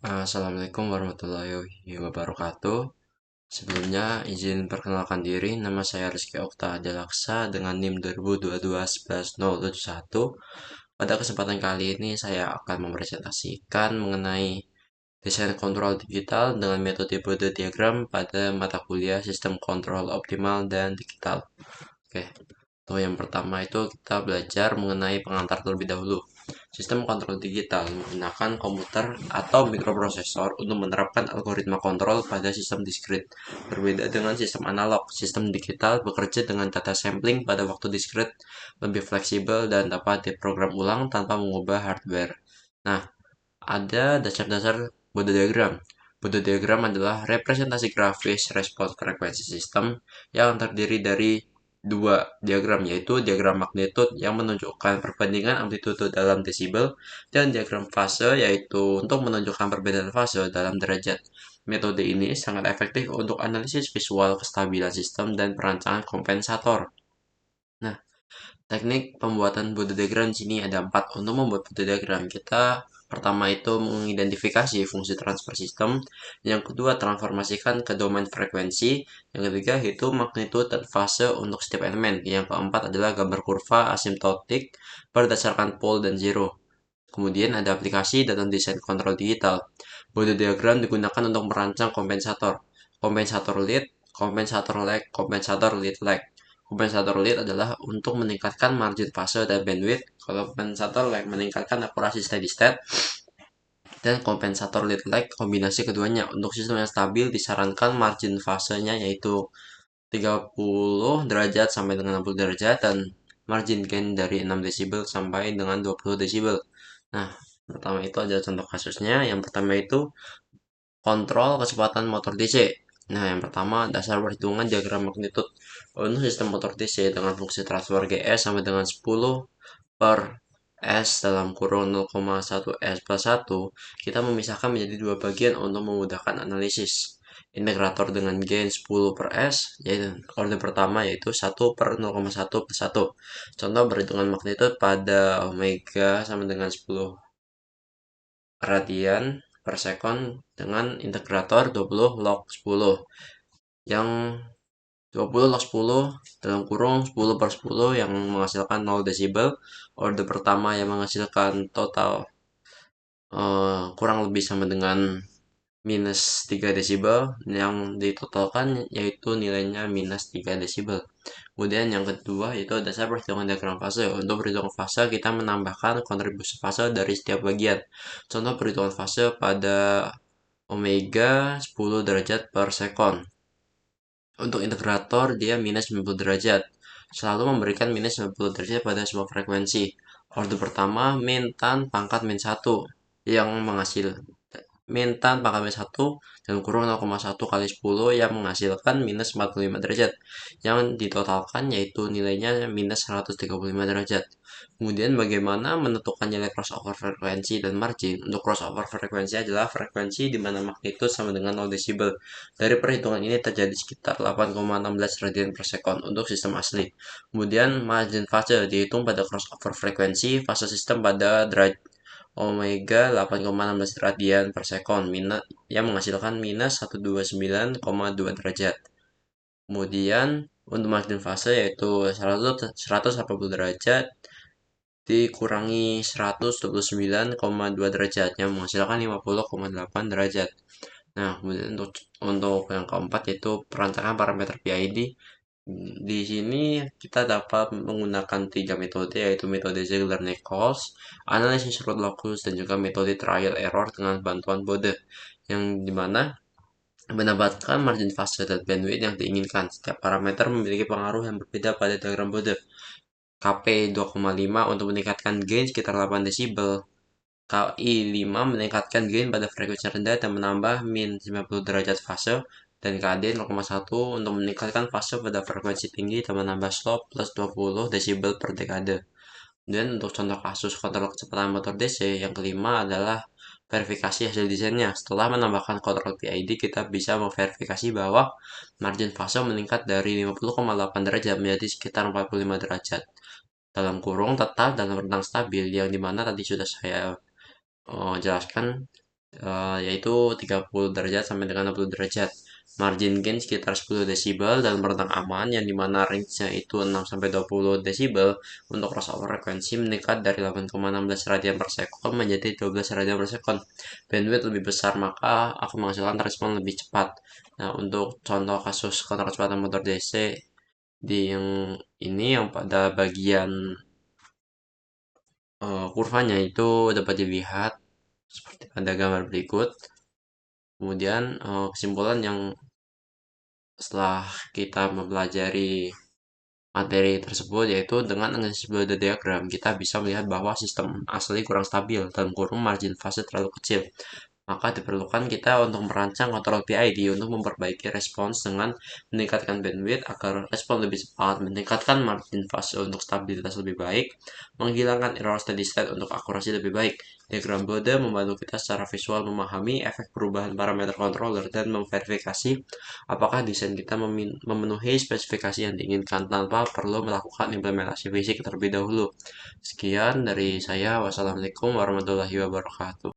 Assalamualaikum warahmatullahi wabarakatuh. Sebelumnya izin perkenalkan diri, nama saya Rizky Okta Adalaksa dengan NIM 2022-11071. Pada kesempatan kali ini saya akan mempresentasikan mengenai desain kontrol digital dengan metode Bode diagram pada mata kuliah Sistem Kontrol Optimal dan Digital. Oke, untuk yang pertama itu kita belajar mengenai pengantar terlebih dahulu. Sistem kontrol digital menggunakan komputer atau mikroprosesor untuk menerapkan algoritma kontrol pada sistem diskrit. Berbeda dengan sistem analog, sistem digital bekerja dengan data sampling pada waktu diskrit, lebih fleksibel dan dapat diprogram ulang tanpa mengubah hardware. Nah, ada dasar-dasar Bode diagram. Bode diagram adalah representasi grafis respons frekuensi sistem yang terdiri dari dua diagram, yaitu diagram magnitude yang menunjukkan perbandingan amplitude dalam desibel dan diagram fase yaitu untuk menunjukkan perbedaan fase dalam derajat. Metode ini sangat efektif untuk analisis visual kestabilan sistem dan perancangan kompensator. Nah, teknik pembuatan Bode diagram di sini ada 4. Untuk membuat Bode diagram, kita pertama itu mengidentifikasi fungsi transfer sistem, yang kedua transformasikan ke domain frekuensi, yang ketiga hitung magnitude dan fase untuk setiap elemen, yang keempat adalah gambar kurva asimptotik berdasarkan pole dan zero. Kemudian ada aplikasi dalam desain kontrol digital. Bode diagram digunakan untuk merancang kompensator, kompensator lead, kompensator lag, kompensator lead lag. Kompensator lead adalah untuk meningkatkan margin fase dan bandwidth, kalau kompensator lag meningkatkan akurasi steady state, dan kompensator lead lag kombinasi keduanya. Untuk sistem yang stabil disarankan margin fasenya yaitu 30 derajat sampai dengan 60 derajat dan margin gain dari 6 desibel sampai dengan 20 desibel. Nah, pertama itu ada contoh kasusnya. Yang pertama itu kontrol kecepatan motor DC. Nah, yang pertama dasar perhitungan diagram magnitude. Untuk sistem motor DC dengan fungsi transfer GS sama dengan 10 per S dalam kurung 0,1 S plus 1, kita memisahkan menjadi dua bagian untuk memudahkan analisis. Integrator dengan gain 10 per S, yaitu order pertama yaitu 1 per 0,1 plus 1. Contoh perhitungan magnitude pada omega sama dengan 10 radian per sekon dengan integrator 20 log 10 yang 20 log 10 dalam kurung 10 per 10 yang menghasilkan 0 desibel. Order pertama yang menghasilkan total kurang lebih sama dengan minus 3 desibel, yang ditotalkan yaitu nilainya minus 3 desibel. Kemudian yang kedua itu dasar perhitungan diagram fase. Untuk perhitungan fase kita menambahkan kontribusi fase dari setiap bagian. Contoh perhitungan fase pada omega 10 derajat per sekon. Untuk integrator dia minus 90 derajat. Selalu memberikan minus 90 derajat pada sebuah frekuensi. Order pertama min tan pangkat min 1 yang menghasilkan min tan pangkat min 1 dalam kurung 0,1 kali 10 yang menghasilkan minus 45 derajat. Yang ditotalkan yaitu nilainya minus 135 derajat. Kemudian bagaimana menentukan nilai crossover frekuensi dan margin? Untuk crossover frekuensi adalah frekuensi di mana magnitude sama dengan 0 desibel. Dari perhitungan ini terjadi sekitar 8,16 radian per sekon untuk sistem asli. Kemudian margin fase dihitung pada crossover frekuensi fase sistem pada derajat omega 8,16 radian per sekon yang menghasilkan minus 129,2 derajat. Kemudian untuk margin fase yaitu 180 derajat dikurangi 129,2 derajat yang menghasilkan 50,8 derajat. Nah, kemudian untuk yang keempat yaitu perancangan parameter PID. Di sini kita dapat menggunakan tiga metode yaitu metode Ziegler-Nichols, analisis root locus, dan juga metode trial error dengan bantuan Bode, yang dimana mendapatkan margin fase dan bandwidth yang diinginkan. Setiap parameter memiliki pengaruh yang berbeda pada diagram Bode. KP 2,5 untuk meningkatkan gain sekitar 8 desibel. KI 5 meningkatkan gain pada frekuensi rendah dan menambah min 90 derajat fase, dan KD 0,1 untuk meningkatkan fase pada frekuensi tinggi dan menambah slope plus 20 desibel per dekade. Dan untuk contoh kasus kontrol kecepatan motor DC, yang kelima adalah verifikasi hasil desainnya. Setelah menambahkan kontrol PID, kita bisa memverifikasi bahwa margin fase meningkat dari 50,8 derajat menjadi sekitar 45 derajat. Dalam kurung tetap dalam rentang stabil, yang dimana tadi sudah saya jelaskan yaitu 30 derajat sampai dengan 60 derajat. Margin gain sekitar 10 desibel dan rentang aman yang dimana range-nya itu 6 sampai 20 desibel. Untuk crossover frekuensi meningkat dari 8,16 radian per sekon menjadi 12 radian per sekon. Bandwidth lebih besar maka akan menghasilkan respon lebih cepat. Nah, untuk contoh kasus kontak kecepatan motor DC di yang ini yang pada bagian kurvanya itu dapat dilihat seperti pada gambar berikut. Kemudian kesimpulan yang setelah kita mempelajari materi tersebut yaitu dengan analisis Blooded diagram kita bisa melihat bahwa sistem asli kurang stabil dalam kurung margin fase terlalu kecil. Maka diperlukan kita untuk merancang kontrol PID untuk memperbaiki respons dengan meningkatkan bandwidth agar respon lebih cepat, meningkatkan margin fase untuk stabilitas lebih baik, menghilangkan error steady state untuk akurasi lebih baik. Diagram Bode membantu kita secara visual memahami efek perubahan parameter controller dan memverifikasi apakah desain kita memenuhi spesifikasi yang diinginkan tanpa perlu melakukan implementasi fisik terlebih dahulu. Sekian dari saya. Wassalamualaikum warahmatullahi wabarakatuh.